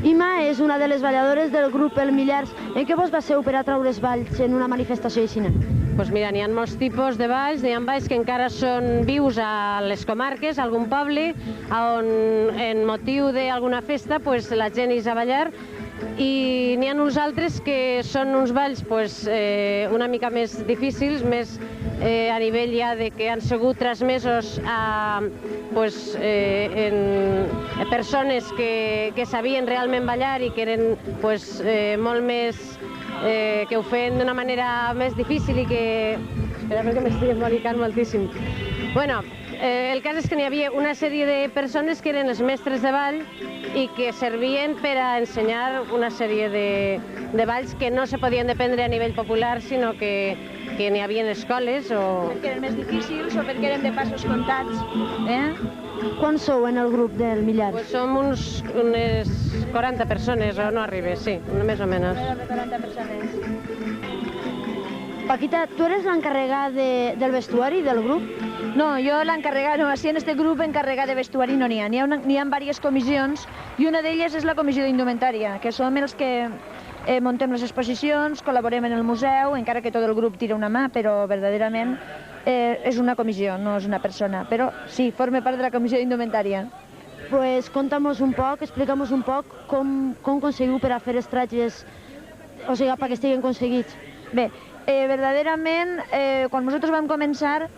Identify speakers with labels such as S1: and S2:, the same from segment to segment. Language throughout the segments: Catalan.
S1: Ima és una de les balladores del grup El Millars. En què vos baseu per a treure els balls en una manifestació així?
S2: Doncs mira, n'hi ha molts tipus de balls, n'hi ha balls que encara són vius a les comarques, a algun poble, on en motiu d'alguna festa la gent és a ballar, i n'hi ha uns altres que són uns balls una mica més difícils, més a nivell ja de que han sigut transmesos a persones que sabien realment ballar i que eren molt més, que ho feien d'una manera més difícil i que... Espera, perquè m'estic embolicant moltíssim. Bueno, el cas és que n'hi havia una sèrie de persones que eren els mestres de ball i que servien per a ensenyar una sèrie de balls que no se podien aprendre a nivell popular, sinó que n'hi havia escoles o...
S3: Perquè eren més difícils o perquè eren de passos comptats,
S1: Quan sou en el grup del Millars?
S2: Som unes 40 persones, o no arriba, sí, més o menys.
S3: 40 persones.
S1: Paquita, tu eres l'encarregada del vestuari del grup?
S3: No, jo l'encarregada, no, així en aquest grup encarregada de vestuari no n'hi ha. N'hi ha diverses comissions i una d'elles és la comissió d'indumentària, que som els que montem les exposicions, col·laborem en el museu, encara que tot el grup tira una mà, però verdaderament és una comissió, no és una persona. Però sí, forma part de la comissió d'indumentària.
S1: Pues conta'm-nos un poc, explica'm-nos un poc com aconseguiu per a fer els trajes, o sigui, perquè estiguin aconseguits.
S3: Bé, verdaderament, quan nosaltres vam començar,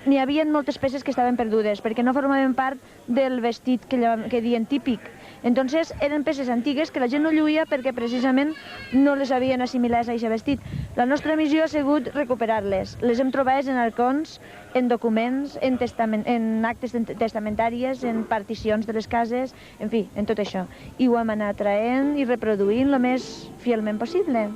S3: n'hi havia moltes peces que estaven perdudes, perquè no formaven part del vestit que diuen típic. Entonces, eren peces antigues que la gent no lluïa perquè precisament no les havien assimilat a aquest vestit. La nostra missió ha sigut recuperar-les. Les hem trobades en arcons, en documents, en actes testamentàries, en particions de les cases, en fi, en tot això. I ho hem anat traient i reproduint el més fielment possible.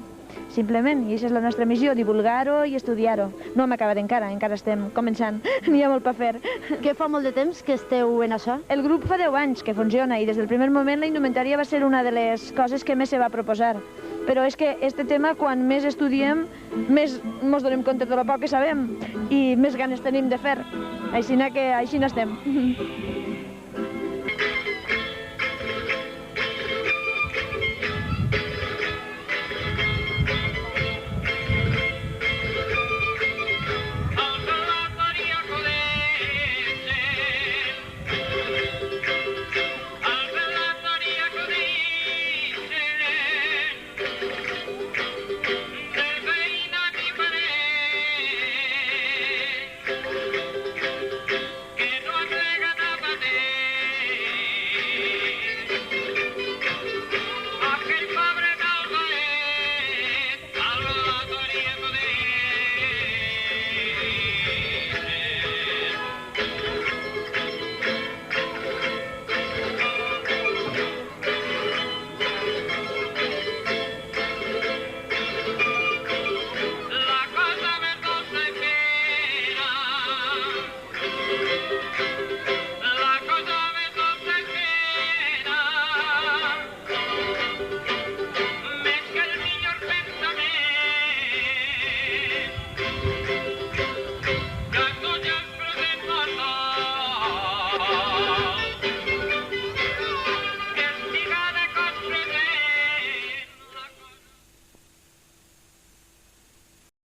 S3: Simplement, i aquesta és la nostra missió, divulgar-ho i estudiar-ho. No hem acabat encara estem començant, n'hi ha molt per fer.
S1: Que fa molt de temps que esteu en això?
S3: El grup fa 10 anys que funciona i des del primer moment la indumentària va ser una de les coses que més se va proposar. Però és que aquest tema, quan més estudiem, més ens donem compte de lo poc que sabem i més ganes tenim de fer. Així que així n'estem.